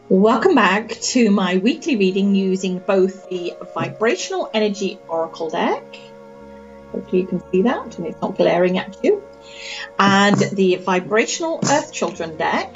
Welcome back to my weekly reading using both the Vibrational Energy Oracle deck, hopefully you can see that and it's not glaring at you, and the Vibrational Earth Children deck.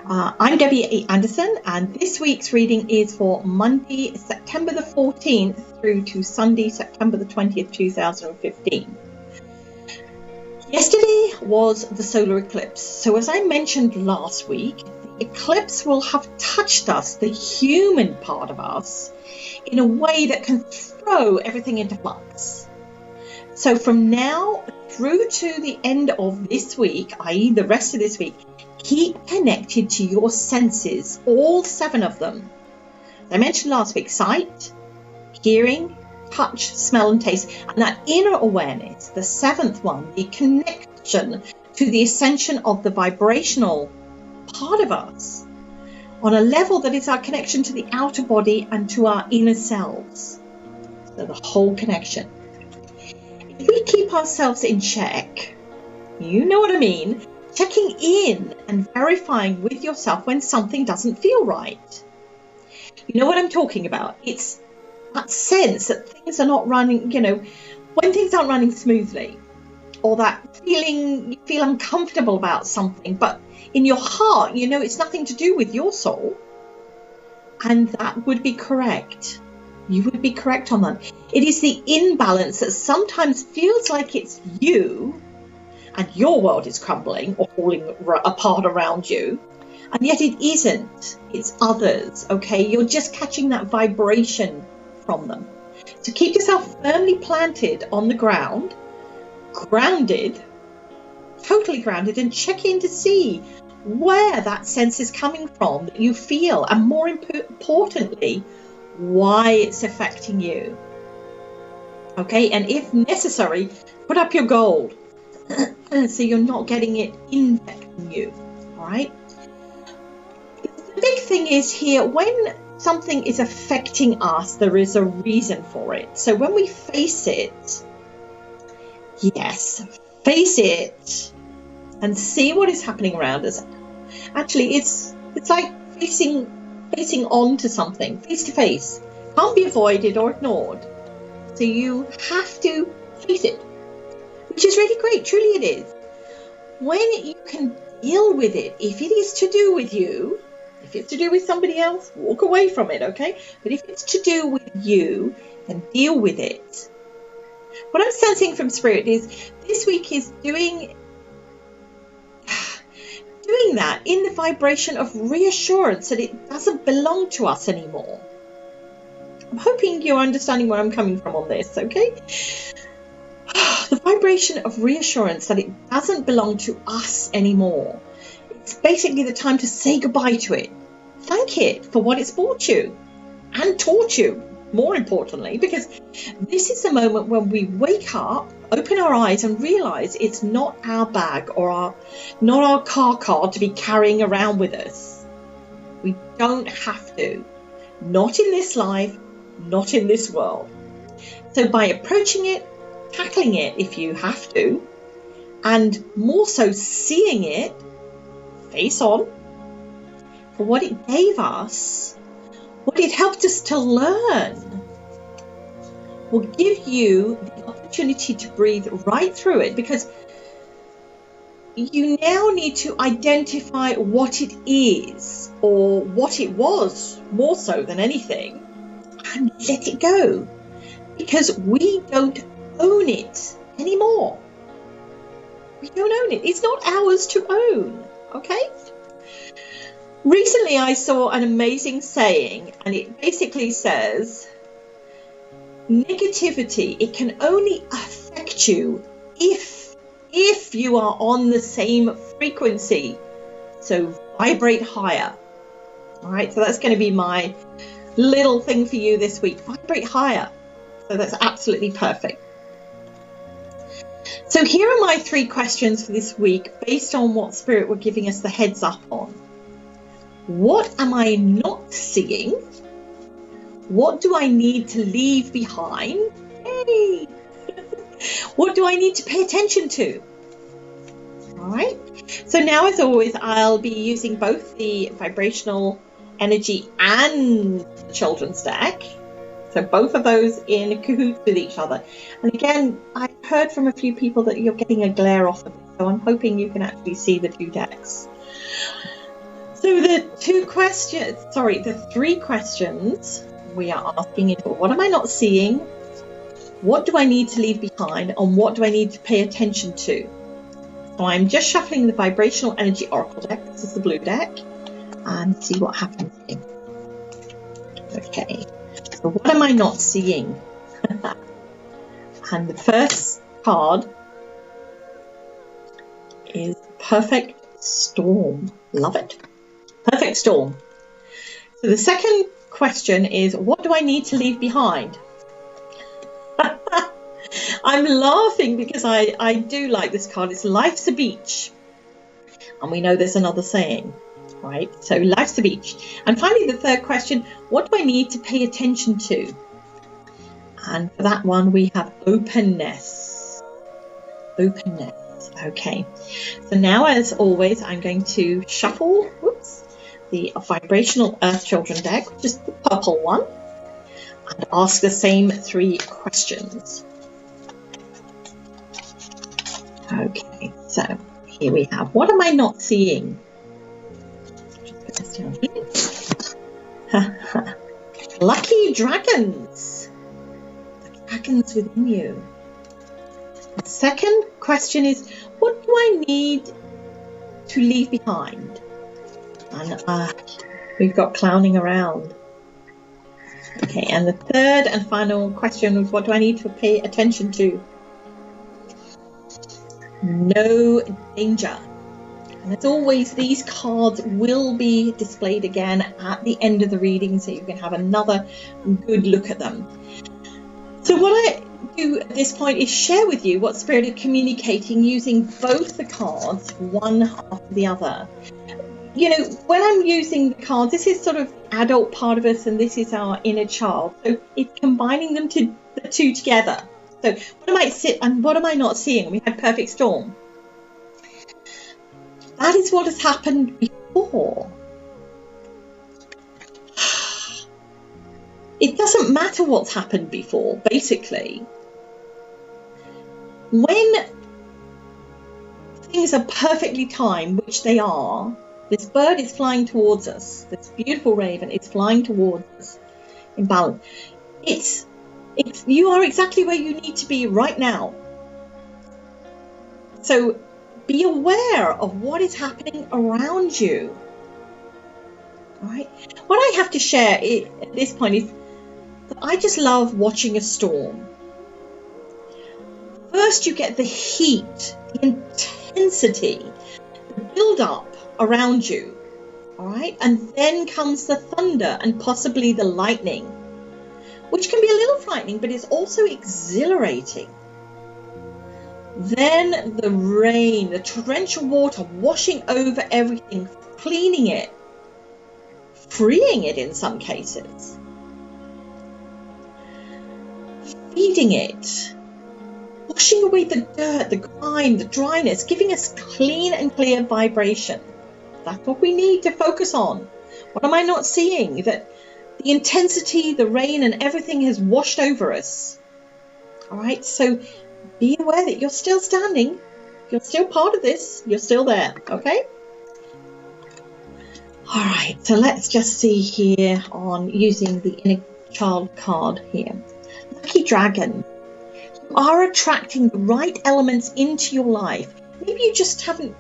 I'm Debbie A. Anderson, and this week's reading is for Monday, September the 14th through to Sunday, September the 20th, 2015. Yesterday was the solar eclipse. So as I mentioned last week, the eclipse will have touched us, the human part of us, in a way that can throw everything into flux. So from now through to the end of this week, i.e. the rest of this week, keep connected to your senses, all 7 of them. As I mentioned last week, sight, hearing, touch, smell and taste, and that inner awareness, the 7th one, the connection to the ascension of the vibrational part of us on a level that is our connection to the outer body and to our inner selves. So the whole connection. If we keep ourselves in check, you know what I mean, checking in and verifying with yourself when something doesn't feel right. You know what I'm talking about. It's that sense that things are not running, when things aren't running smoothly, or that feeling, you feel uncomfortable about something, but in your heart, it's nothing to do with your soul. And that would be correct. You would be correct on that. It is the imbalance that sometimes feels like it's you and your world is crumbling or falling apart around you. And yet it isn't. It's others, okay? You're just catching that vibration from them. So keep yourself firmly planted on the ground, grounded, totally grounded, and check in to see where that sense is coming from that you feel, and more importantly, why it's affecting you. Okay, and if necessary, put up your gold so you're not getting it infecting you. All right. The big thing is here, when something is affecting us, there is a reason for it. So when we face it, face it and see what is happening around us. Actually, it's like facing on to something, face to face. Can't be avoided or ignored. So you have to face it, which is really great. Truly it is. When you can deal with it, if it is to do with you, if it's to do with somebody else, walk away from it, okay? But if it's to do with you, then deal with it. What I'm sensing from Spirit is this week is doing that in the vibration of reassurance that it doesn't belong to us anymore. I'm hoping you're understanding where I'm coming from on this, okay? The vibration of reassurance that it doesn't belong to us anymore. It's basically the time to say goodbye to it. Thank it for what it's brought you and taught you, more importantly, because this is the moment when we wake up, open our eyes and realize it's not our bag or not our car card to be carrying around with us. We don't have to. Not in this life, not in this world. So by approaching it, tackling it if you have to, and more so seeing it face on for what it gave us, what it helped us to learn, will give you the opportunity to breathe right through it, because you now need to identify what it is or what it was, more so than anything, and let it go, because we don't own it anymore. We don't own it. It's not ours to own, okay? Recently I saw an amazing saying, and it basically says, negativity, it can only affect you if you are on the same frequency. So vibrate higher. All right, so that's going to be my little thing for you this week. Vibrate higher. So that's absolutely perfect. So here are my 3 questions for this week based on what Spirit were giving us the heads up on. What am I not seeing? What do I need to leave behind? Hey! What do I need to pay attention to? All right. So now, as always, I'll be using both the Vibrational Energy and the Children's deck. So both of those in cahoots with each other. And again, I've heard from a few people that you're getting a glare off of it. So I'm hoping you can actually see the two decks. So the three questions we are asking is, what am I not seeing? What do I need to leave behind? And what do I need to pay attention to? So I'm just shuffling the Vibrational Energy Oracle deck. This is the blue deck. And see what happens here. Okay. So what am I not seeing? And the first card is Perfect Storm. Love it. Perfect Storm. So the second question is, what do I need to leave behind? I'm laughing because I do like this card. It's Life's a Beach. And we know there's another saying, right? So life's a beach. And finally, the third question, what do I need to pay attention to? And for that one, we have openness. Openness. Okay. So now, as always, I'm going to shuffle the Vibrational Earth Children deck, which is the purple one, and ask the same three questions. Okay, so here we have, what am I not seeing? Just put this down here. Lucky dragons. The dragons within you. The second question is, what do I need to leave behind? And we've got clowning around. Okay, and the third and final question is, what do I need to pay attention to? No danger. And as always, these cards will be displayed again at the end of the reading, so you can have another good look at them. So what I do at this point is share with you what Spirit is communicating using both the cards, one after the other. You know, when I'm using the cards, this is sort of the adult part of us and this is our inner child. So it's combining them the two together. So what am I not seeing? We had Perfect Storm. That is what has happened before. It doesn't matter what's happened before, basically. When things are perfectly timed, which they are, this bird is flying towards us. This beautiful raven is flying towards us in balance. You are exactly where you need to be right now. So be aware of what is happening around you. All right. What I have to share at this point is that I just love watching a storm. First, you get the heat, the intensity, the build-up around you. All right. And then comes the thunder and possibly the lightning, which can be a little frightening, but it's also exhilarating. Then the rain, the torrential water washing over everything, cleaning it, freeing it in some cases, feeding it, washing away the dirt, the grime, the dryness, giving us clean and clear vibration. That's what we need to focus on. What am I not seeing? That the intensity, the rain and everything has washed over us. All right, so be aware that you're still standing. You're still part of this. You're still there, okay? All right, so let's just see here on using the inner child card here. Lucky dragon. You are attracting the right elements into your life. Maybe you just haven't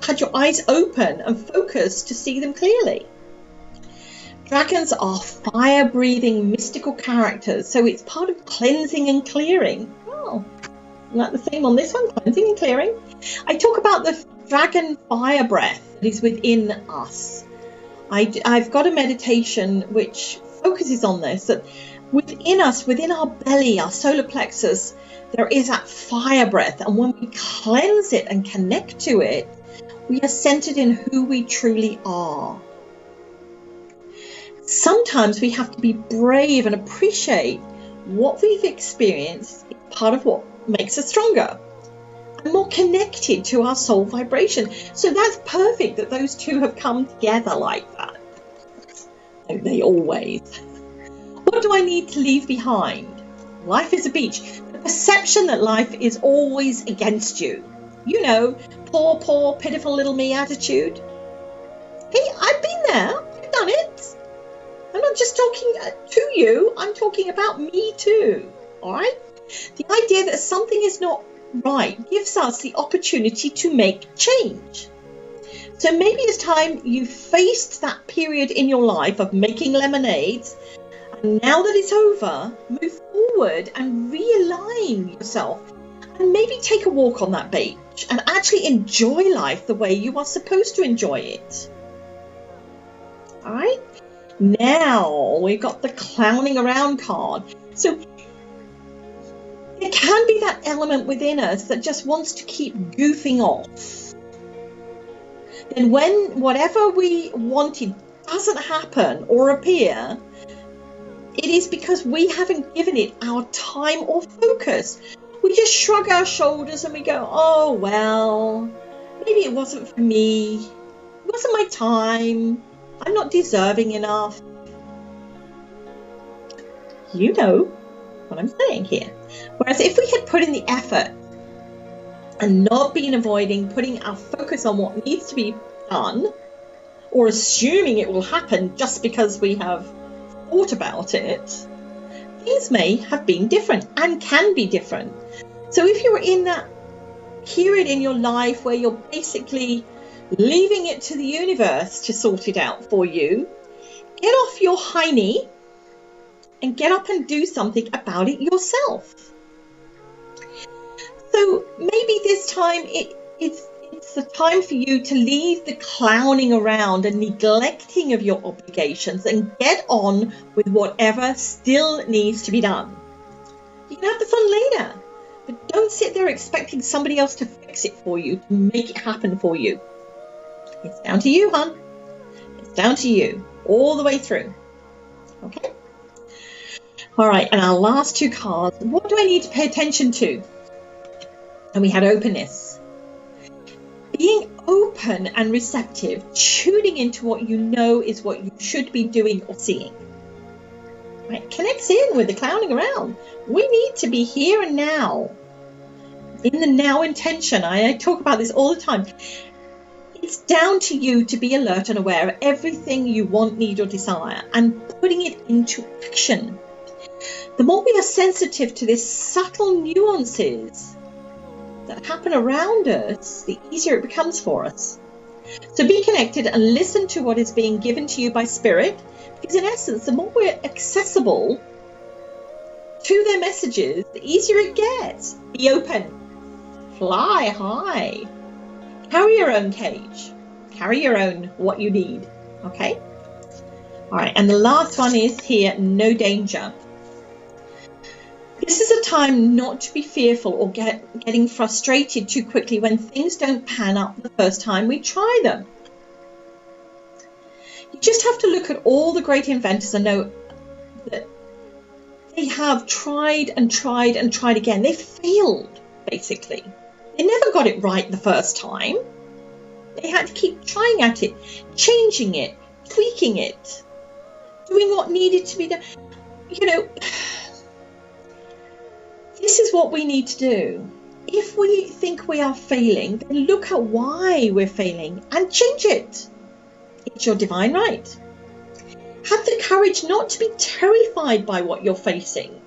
had your eyes open and focused to see them clearly. Dragons are fire-breathing mystical characters, so it's part of cleansing and clearing. Oh, isn't that the same on this one? Cleansing and clearing. I talk about the dragon fire breath that is within us. I've got a meditation which focuses on this, that within us, within our belly, our solar plexus, there is that fire breath. And when we cleanse it and connect to it, we are centered in who we truly are. Sometimes we have to be brave and appreciate what we've experienced is part of what makes us stronger. and more connected to our soul vibration. So that's perfect that those two have come together like that. Don't they always? What do I need to leave behind? Life is a beach. The perception that life is always against you. You know, poor, poor, pitiful little me attitude. Hey, I've been there. I've done it. I'm not just talking to you. I'm talking about me too. All right? The idea that something is not right gives us the opportunity to make change. So maybe it's time you faced that period in your life of making lemonades. And now that it's over, move forward and realign yourself. And maybe take a walk on that beach and actually enjoy life the way you are supposed to enjoy it. All right? Now we've got the clowning around card. So there can be that element within us that just wants to keep goofing off. Then when whatever we wanted doesn't happen or appear, it is because we haven't given it our time or focus. We just shrug our shoulders and we go, oh, well, maybe it wasn't for me. It wasn't my time. I'm not deserving enough. You know what I'm saying here. Whereas if we had put in the effort and not been avoiding putting our focus on what needs to be done, or assuming it will happen just because we have thought about it, things may have been different and can be different. So if you're in that period in your life where you're basically leaving it to the universe to sort it out for you, get off your hiney and get up and do something about it yourself. So maybe this time it's the time for you to leave the clowning around and neglecting of your obligations and get on with whatever still needs to be done. You can have the fun later, but don't sit there expecting somebody else to fix it for you, to make it happen for you. It's down to you, hon. It's down to you all the way through. Okay? All right, and our last two cards. What do I need to pay attention to? And we had openness. Being open and receptive, tuning into what you know is what you should be doing or seeing. Right? Connects in with the clowning around. We need to be here and now. In the now intention. I talk about this all the time. It's down to you to be alert and aware of everything you want, need, or desire and putting it into action. The more we are sensitive to these subtle nuances that happen around us, the easier it becomes for us. So be connected and listen to what is being given to you by Spirit, because in essence, the more we're accessible to their messages, the easier it gets. Be open. Fly high. Carry your own cage. Carry your own what you need. Okay? All right, and the last one is here, no danger. This is a time not to be fearful or getting frustrated too quickly when things don't pan out the first time we try them. You just have to look at all the great inventors and know that they have tried and tried and tried again. They failed, basically. They never got it right the first time. They had to keep trying at it, changing it, tweaking it, doing what needed to be done. You know, this is what we need to do. If we think we are failing, then look at why we're failing and change it. It's your divine right. Have the courage not to be terrified by what you're facing.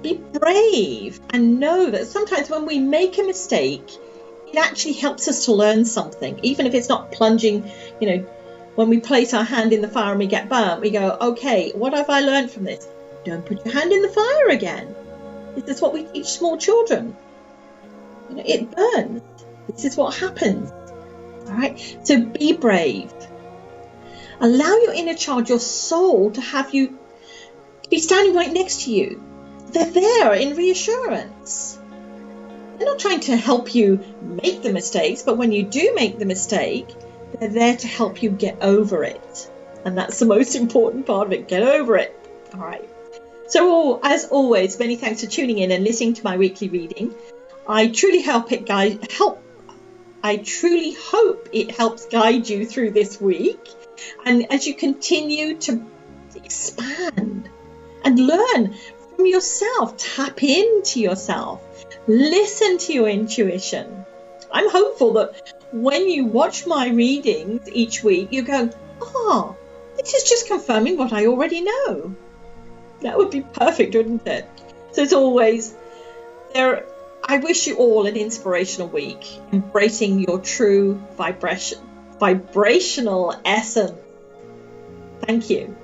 Be brave and know that sometimes when we make a mistake, it actually helps us to learn something. Even if it's not plunging, you know, when we place our hand in the fire and we get burnt, we go, okay, what have I learned from this? Don't put your hand in the fire again. This is what we teach small children. You know, it burns. This is what happens. All right. So be brave. Allow your inner child, your soul, to have you be standing right next to you. They're there in reassurance. They're not trying to help you make the mistakes, but when you do make the mistake, they're there to help you get over it. And that's the most important part of it. Get over it. All right. So as always, many thanks for tuning in and listening to my weekly reading. I truly hope it helps guide you through this week, and as you continue to expand and learn from yourself, tap into yourself, listen to your intuition. I'm hopeful that when you watch my readings each week, you go, oh, this is just confirming what I already know. That would be perfect, wouldn't it? So as always, I wish you all an inspirational week, embracing your true vibrational essence. Thank you.